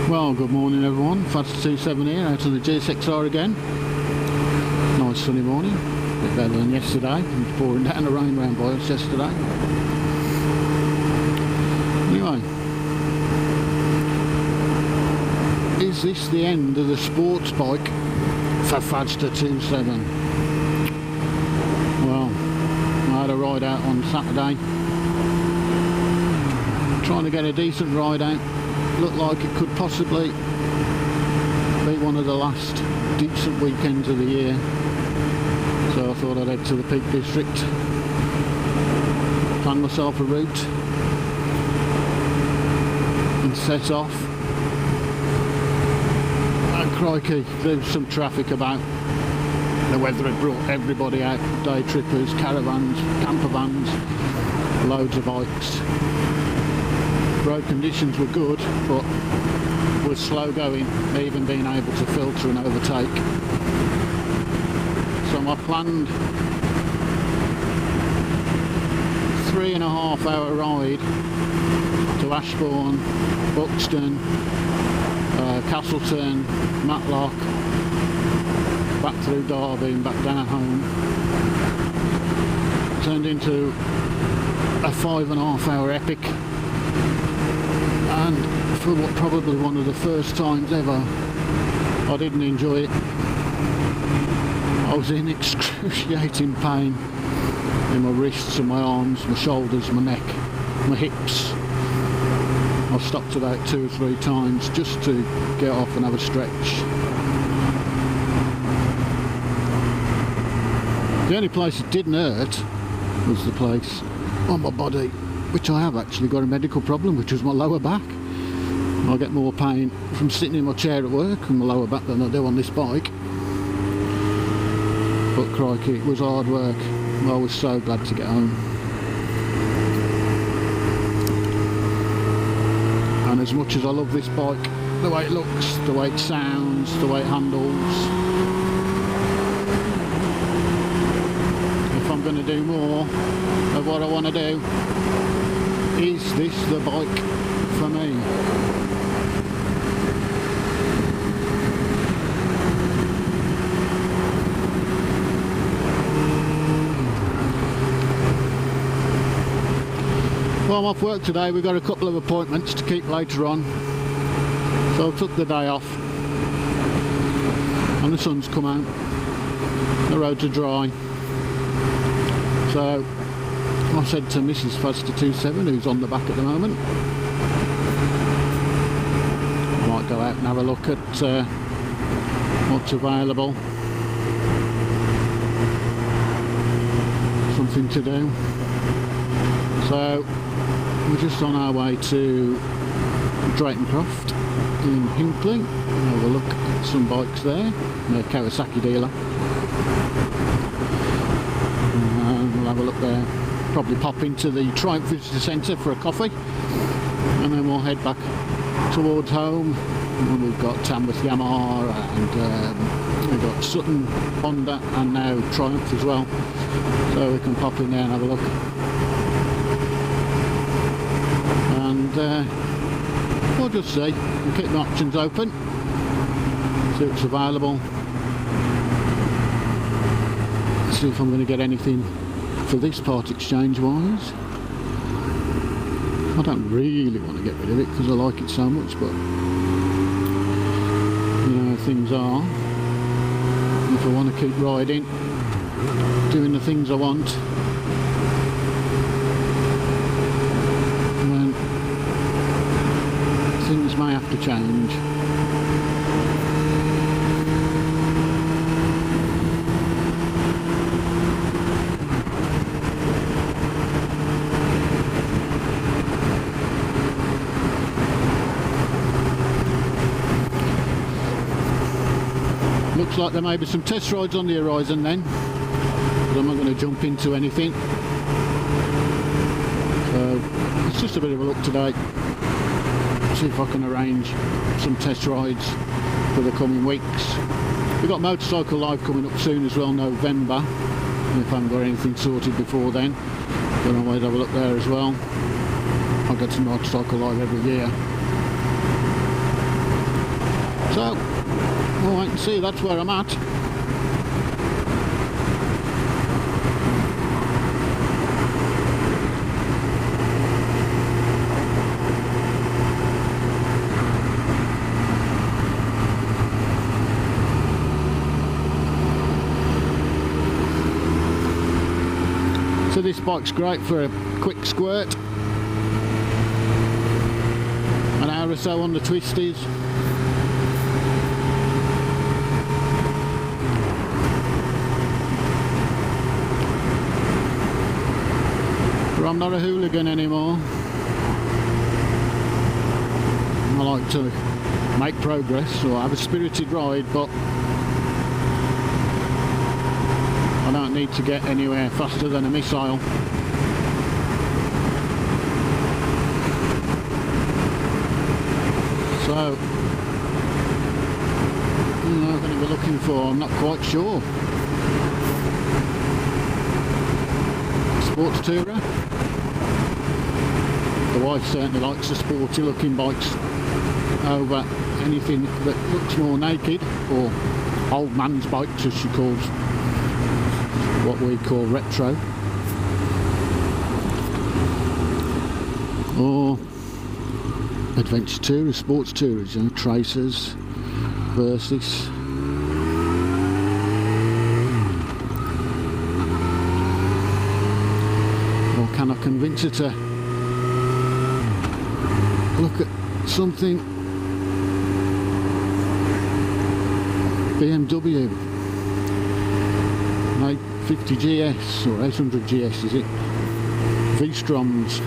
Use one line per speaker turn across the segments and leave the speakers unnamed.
Well, good morning everyone, F27 here, out on the GSXR again. Nice sunny morning, a bit better than yesterday. It was pouring down the rain round by us yesterday. Anyway, is this the end of the Sportsbike for F27? Well, I had a ride out on Saturday, trying to get a decent ride out. Looked like it could possibly be one of the last decent weekends of the year, so I thought I'd head to the Peak District, plan myself a route and set off. And crikey, there was some traffic about. The weather had brought everybody out, day trippers, caravans, camper vans, loads of bikes. Road conditions were good, but was slow going, even being able to filter and overtake. So my planned 3.5 hour ride to Ashbourne, Buxton, Castleton, Matlock, back through Derby and back down home turned into a 5.5 hour epic. And for what probably one of the first times ever, I didn't enjoy it. I was in excruciating pain in my wrists and my arms, my shoulders, my neck, my hips. I stopped about 2 or 3 times just to get off and have a stretch. The only place it didn't hurt was the place on my body, which I have actually got a medical problem, which was my lower back. I get more pain from sitting in my chair at work on my lower back than I do on this bike. But crikey, it was hard work. I was so glad to get home. And as much as I love this bike, the way it looks, the way it sounds, the way it handles, if I'm going to do more of what I want to do, is this the bike for me? Well, I'm off work today. We've got a couple of appointments to keep later on, so I took the day off and the sun's come out, the roads are dry, so I said to Mrs. F27, who's on the back at the moment, I might go out and have a look at what's available, something to do. So we're just on our way to Draytoncroft in Hinckley. Have a look at some bikes there, they're Kawasaki dealer. We'll have a look there. Probably pop into the Triumph Visitor Centre for a coffee, and then we'll head back towards home. And we've got Tamworth Yamaha, and we've got Sutton Honda, and now Triumph as well, so we can pop in there and have a look. And we'll just see, we'll keep the options open, see what's available, see if I'm going to get anything for this part exchange wise. I don't really want to get rid of it because I like it so much, but you know how things are. If I want to keep riding, doing the things I want, then things may have to change. Looks like there may be some test rides on the horizon then, but I'm not going to jump into anything. So it's just a bit of a look today, see if I can arrange some test rides for the coming weeks. We've got Motorcycle Live coming up soon as well, November, if I haven't got anything sorted before then. Don't always have a look there as well. I go to Motorcycle Live every year. So, we'll wait and see, that's where I'm at. So this bike's great for a quick squirt, an hour or so on the twisties. But I'm not a hooligan anymore. I like to make progress or have a spirited ride, but I don't need to get anywhere faster than a missile. So, what am I going to be looking for? I'm not quite sure. Sports tourer. The wife certainly likes the sporty looking bikes over anything that looks more naked, or old man's bikes as she calls what we call retro, or adventure tourers, sports tourers, you know, tracers, Versys. Or can I convince her to look at something BMW 850 GS or 800 GS, is it? V-Stroms,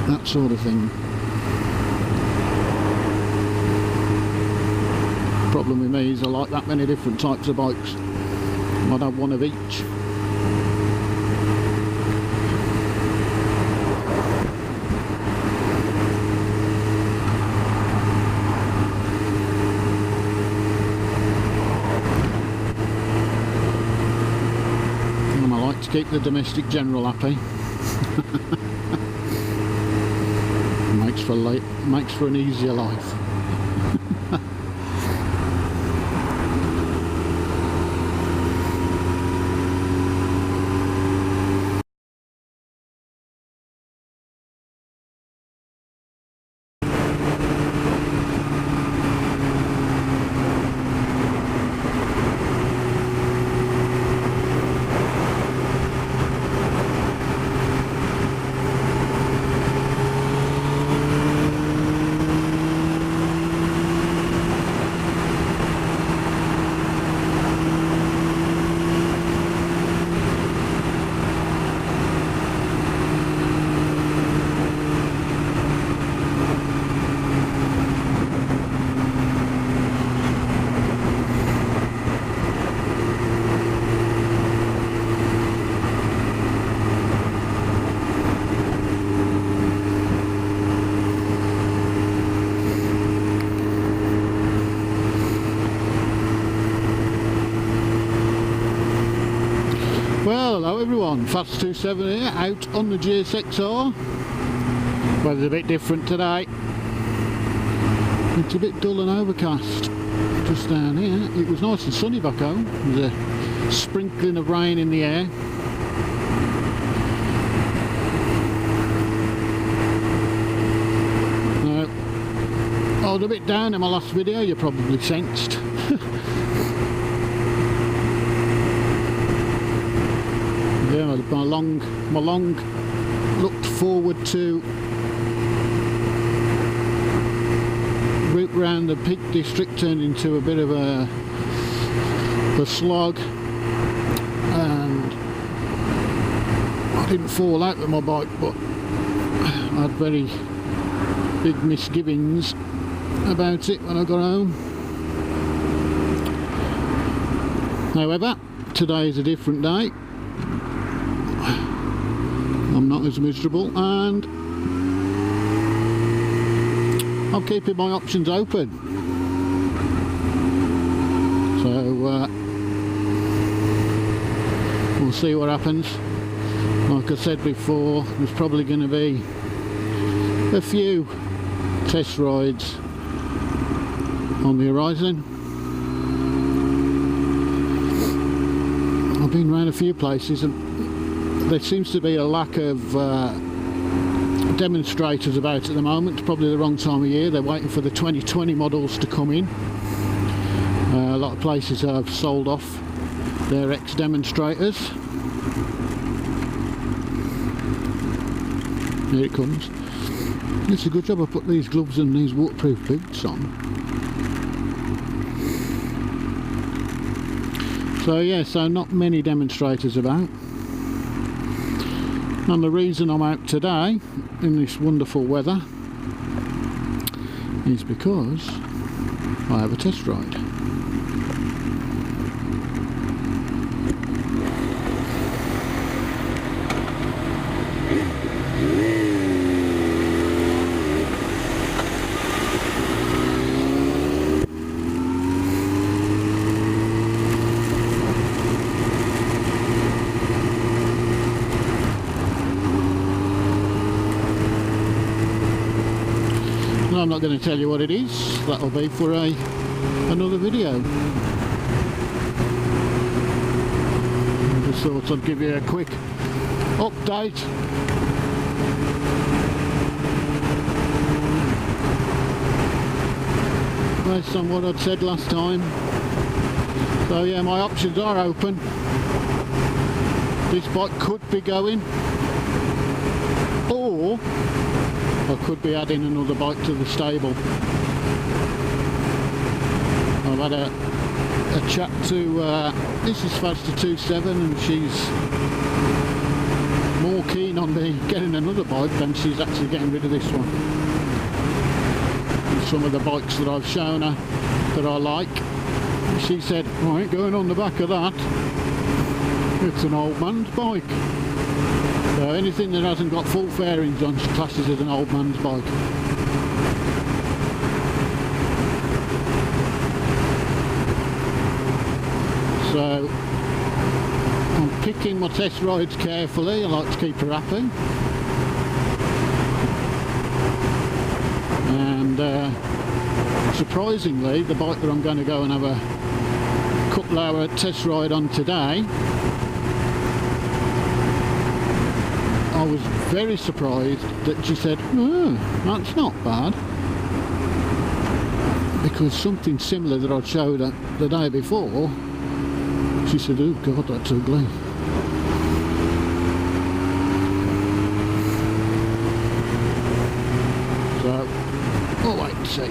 that sort of thing. Problem with me is I like that many different types of bikes. I'd have one of each. Keep the domestic general happy. makes for an easier life. Well, hello everyone, F27 here, out on the GSXR. Weather's a bit different today. It's a bit dull and overcast just down here. It was nice and sunny back home. There's a sprinkling of rain in the air. I was a bit down in my last video, you probably sensed. Yeah, my long looked forward to route round the Peak District turned into a bit of a slog, and I didn't fall out with my bike, but I had very big misgivings about it when I got home. However, today is a different day. I'm not as miserable, and I'm keeping my options open. So we'll see what happens. Like I said before, there's probably going to be a few test rides on the horizon. I've been around a few places and there seems to be a lack of demonstrators about at the moment. It's probably the wrong time of year. They're waiting for the 2020 models to come in. A lot of places have sold off their ex-demonstrators. Here it comes. It's a good job I put these gloves and these waterproof boots on. So yeah, so not many demonstrators about. And the reason I'm out today in this wonderful weather is because I have a test ride. I'm not going to tell you what it is. That'll be for another video. I just thought I'd give you a quick update. Based on what I'd said last time. So yeah, my options are open. This bike could be going, or I could be adding another bike to the stable. I've had a chat to this is F27 and she's more keen on me getting another bike than she's actually getting rid of this one. And some of the bikes that I've shown her that I like, she said, right, going on the back of that, it's an old man's bike. So anything that hasn't got full fairings on, she classes as an old man's bike. So I'm picking my test rides carefully. I like to keep her happy. And surprisingly, the bike that I'm going to go and have a couple hour test ride on today, I was very surprised that she said, oh, that's not bad. Because something similar that I showed her the day before, she said, oh God, that's ugly. So, we'll wait and see.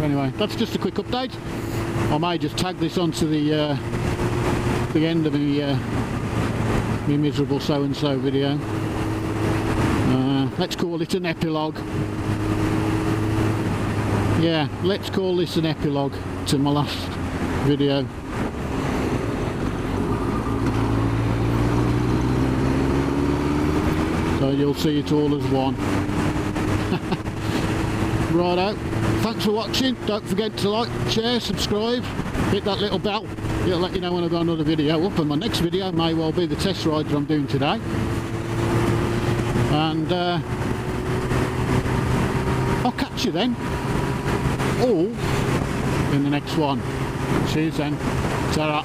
Anyway, that's just a quick update. I may just tag this onto the end of the my miserable so-and-so video. Let's call it an epilogue. Yeah, let's call this an epilogue to my last video. So you'll see it all as one. Righto, thanks for watching. Don't forget to like, share, subscribe, hit that little bell. It'll let you know when I've got another video up, and my next video may well be the test ride that I'm doing today. And I'll catch you then, all in the next one. Cheers then. Ta-ra.